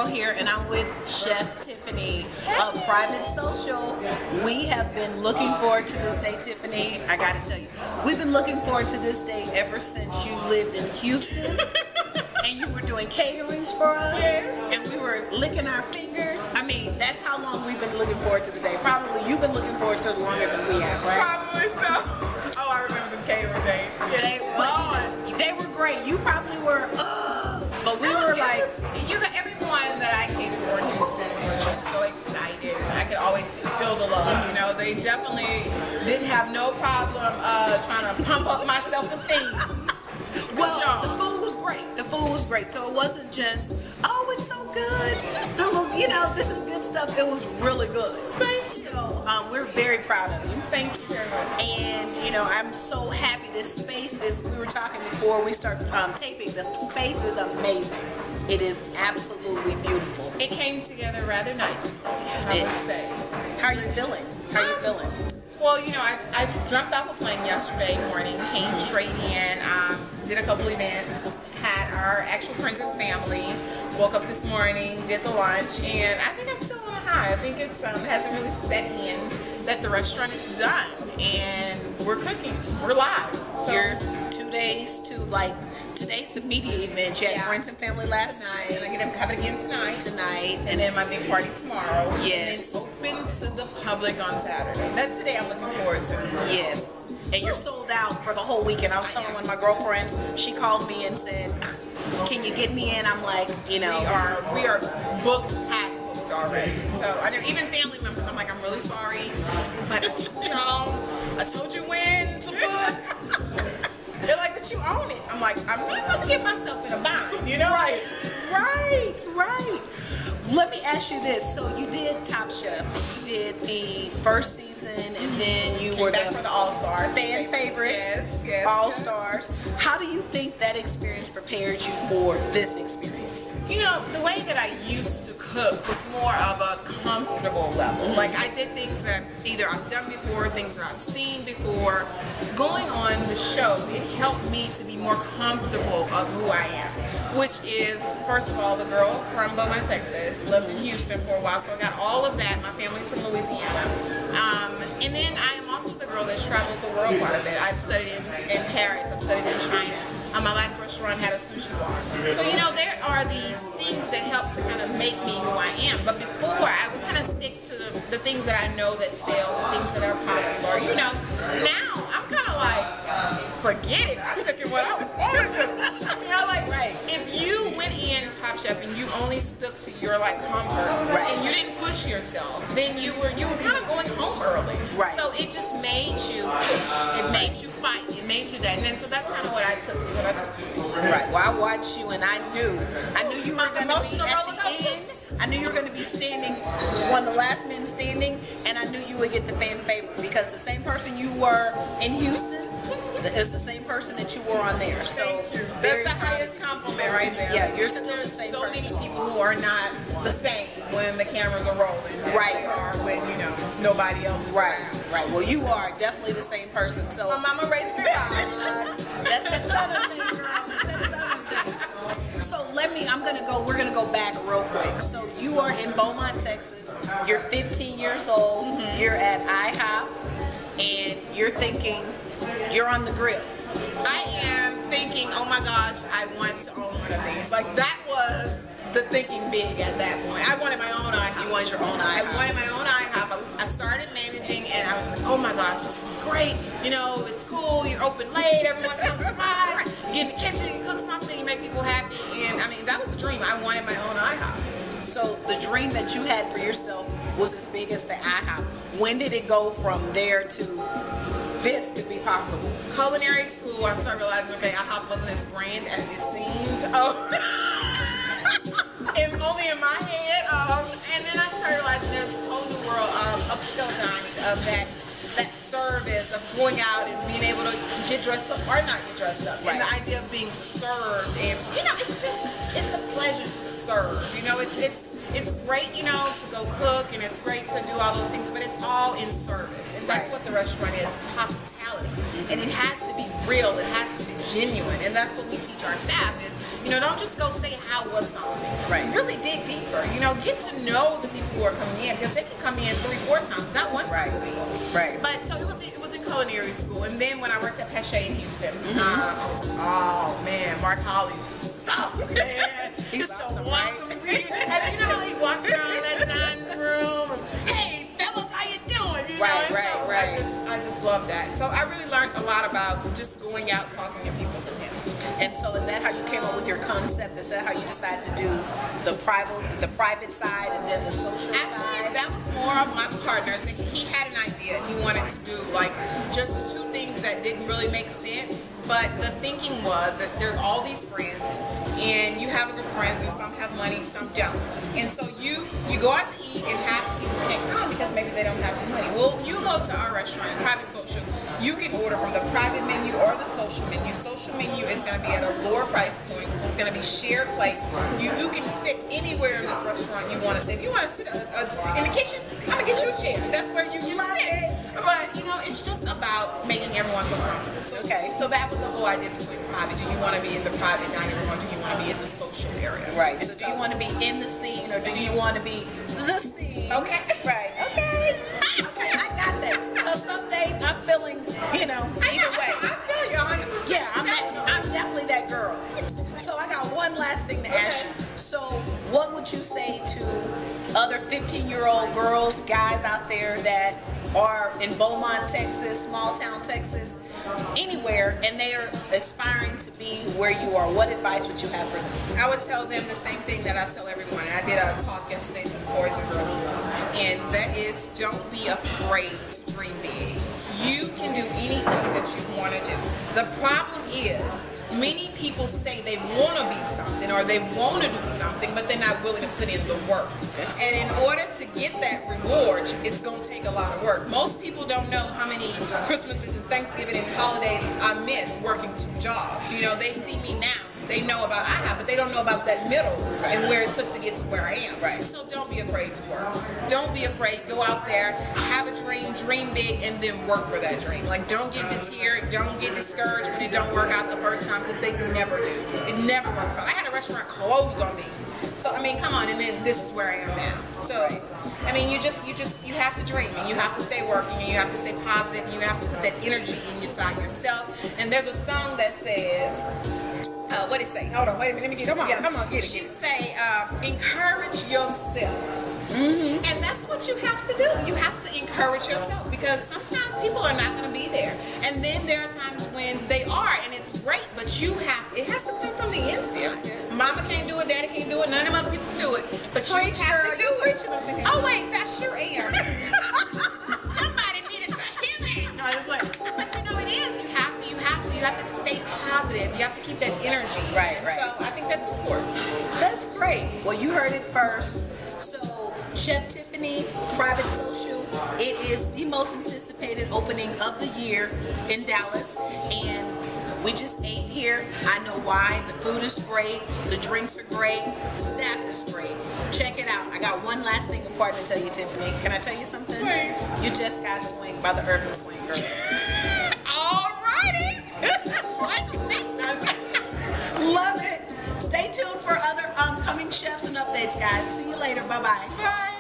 Girl here, and I'm with Chef Tiffany of Private Social. We have been looking forward to this day, Tiffany. I gotta tell you, we've been looking forward to this day ever since you lived in Houston and you were doing caterings for us, and we were licking our fingers. I mean, that's how long we've been looking forward to the day. Probably you've been looking forward to it longer than we have, right? Probably so. Oh, I remember the catering days. They were great. You probably were, but we were like, you got everyone that I catered for in Houston was just so excited, and I could always feel the love. You know, they definitely didn't have no problem trying to pump up my self-esteem. well, the food was great. The food was great. So it wasn't just, oh, it's so good. You know, this is good stuff. It was really good. Thank you. So we're very proud of you. Thank you very much. And you know, I'm so happy this space is, we were talking before we start taping, the space is amazing. It is absolutely beautiful. It came together rather nicely, I would say. How are you feeling? How are you feeling? Well, you know, I jumped off a plane yesterday morning, came straight in, did a couple events, had our actual friends and family, woke up this morning, did the lunch, and I think I'm still on a high. I think it's hasn't really set in that the restaurant is done, and we're cooking, we're live. So you're 2 days to like, today's the media event. You had friends and family last night. And I get to have it again tonight. And then my big party tomorrow. Yes. And then open to the public on Saturday. That's the day I'm looking forward to. Yes. And you're sold out for the whole weekend. I was telling one of my girlfriends, she called me and said, can you get me in? I'm like, you know. We are booked, half booked already. So I know even family members, I'm like, I'm really sorry, but I told y'all, I told you when to book. They're like, but you own it. I'm like, I'm not about to get myself in a bind, you know? Right. Let me ask you this. So you did Top Chef. You did the first season, and then you were back for the All-Stars. Fan favorite. Yes. All-Stars. How do you think that experience prepared you for this experience? You know, the way that I used to cook was more of a comfortable level. Like, I did things that either I've done before, things that I've seen before. Going on the show, it helped me to be more comfortable of who I am, which is, first of all, the girl from Beaumont, Texas, lived in Houston for a while, so I got all of that. My family's from Louisiana. And then I am also the girl that's traveled the world quite a bit. I've studied in Paris, I've studied in China. My last restaurant had a sushi bar. So, you know, there are these things that help to kind of make me who I am. But before, I would kind of stick to the things that I know that sell, the things that are popular. You know, now I'm kind of like, forget it. I'm cooking what I want to cook. You know, like, if you went in Top Chef and you only stuck to your, like, comfort, and you didn't push yourself, then you were kind of going home early. So it just made you push. It made you fight. It made you that. And then, so that's kind of what I took. Well, I watched you and I knew you were going to be at the end. I knew you were going to be standing, one of the last men standing, and I knew you would get the fan favorite because the same person you were in Houston is the same person that you were on there. So that's the highest compliment right there. Yeah, you're still There's the same so person. many people who are not the same when the cameras are rolling. They are when, you know, nobody else is around. Well, you are definitely the same person. So my mama raised me right. That's that Southern thing, girl. That's that Southern thing. So we're gonna go back real quick. So you are in Beaumont, Texas. You're 15 years old. You're at IHOP, and you're thinking you're on the grill. I am thinking, oh my gosh, I want to own one of these. Like, that was the thinking big at that point. I wanted my own IHOP. You want your own IHOP? I wanted my own IHOP. I started managing, and I was like, oh my gosh, this is great. You know, it's cool. You're open late. Everyone comes by. You get in the kitchen. You cook something. You make people happy. And I mean, that was a dream. I wanted my own IHOP. So the dream that you had for yourself was as big as the IHOP. When did it go from there to this could be possible? Culinary school, I started realizing, okay, IHOP wasn't as grand as it seemed. And only in my head. And then I started realizing there's this whole new world of upscale dining, of that service, of going out and being able to get dressed up or not get dressed up. And the idea of being served, and you know, it's a pleasure to serve. You know, it's great, you know, to go cook, and it's great to do all those things, but it's all in service. And that's what the restaurant is. It's hospitality. And it has to be real. It has to be genuine. And that's what we teach our staff is, You know, don't just go say how was something. Right. Really dig deeper. You know, get to know the people who are coming in, because they can come in 3-4 times, not one time. Right. But so it was in culinary school, and then when I worked at Pesce in Houston, I was like, oh man, Mark Holly's the stuff, man. He's awesome, right? And you know how he walks around that dining room, and, hey, fellas, how you doing? You know? Right. I just love that. So I really learned a lot about just going out, talking to people through him. And so is that how you came up with your concept? Is that how you decided to do the private side and then the social side? Actually, that was more of my partner's. And he had an idea. He wanted to do like just 2 things that didn't really make sense. But the thinking was that there's all these friends, and you have a group of friends, and some have money, some don't. And so you go out to eat, and half the people can't come because maybe they don't have the money. Well, you go to our restaurant, Private Social, you can order from the private menu or the social menu. Social menu is going to be at a lower price point. It's going to be shared plates. You can sit anywhere in this restaurant you want to sit. If you want to sit in the kitchen, I'm going to get you a chair. That's where you sit. But, you know, it's just about making everyone feel comfortable. So that was the whole idea between private. Do you want to be in the private dining room, or do you want to be in the social area? Right. So do you want to be in the scene, or do you want to be the scene? Okay. Right. Okay. Okay, I got that. So some days I'm feeling, you know, either way. I feel you 100%. Yeah, I'm definitely that girl. So I got one last thing to ask you. So what would you say to other 15-year-old girls, guys out there that are in Beaumont, Texas, small town Texas, anywhere, and they are aspiring to be where you are? What advice would you have for them? I would tell them the same thing that I tell everyone. I did a talk yesterday to the Boys and Girls Club, and that is, don't be afraid to dream big. You can do anything that you want to do. The problem is, many people say they want to be something or they want to do something, but they're not willing to put in the work. And in order to get that reward, it's going to take a lot of work. Most people don't know how many Christmases and Thanksgiving and holidays I miss working 2 jobs. You know, they see me now. They know about IHOP, but they don't know about that middle and where it took to get to where I am. Right. So don't be afraid to work. Don't be afraid. Go out there, have a dream big, and then work for that dream. Like, don't get deterred, don't get discouraged when it don't work out the first time, because they never do. It never works out. I had a restaurant close on me. So I mean, come on, and then this is where I am now. So I mean, you have to dream, and you have to stay working, and you have to stay positive, and you have to put that energy inside yourself. And there's a song that says, what did it say? Hold on, wait a minute, let me get it together. Come on, get it. She say, encourage yourself. And that's what you have to do. You have to encourage yourself, because sometimes people are not going to be there. And then there are times when they are, and it's great, but it has to come from the inside. Mama can't do it, daddy can't do it, none of them other people can do it. But you have to do it. Oh wait, that sure am. Somebody needed to hear that. No, it's like, but you know it is. You have to stay positive. You have to keep that energy. Right. So I think that's important. That's great. Well, you heard it first. So Chef Tiffany, Private Social, it is the most anticipated opening of the year in Dallas, and we just ate here. I know why. The food is great, the drinks are great, staff is great. Check it out. I got one last thing important to tell you, Tiffany. Can I tell you something? Please. You just got swanked by the Urban Swank Girls. Alrighty. Love it. Stay tuned for other upcoming chefs and updates, guys. See you later. Bye-bye. Bye.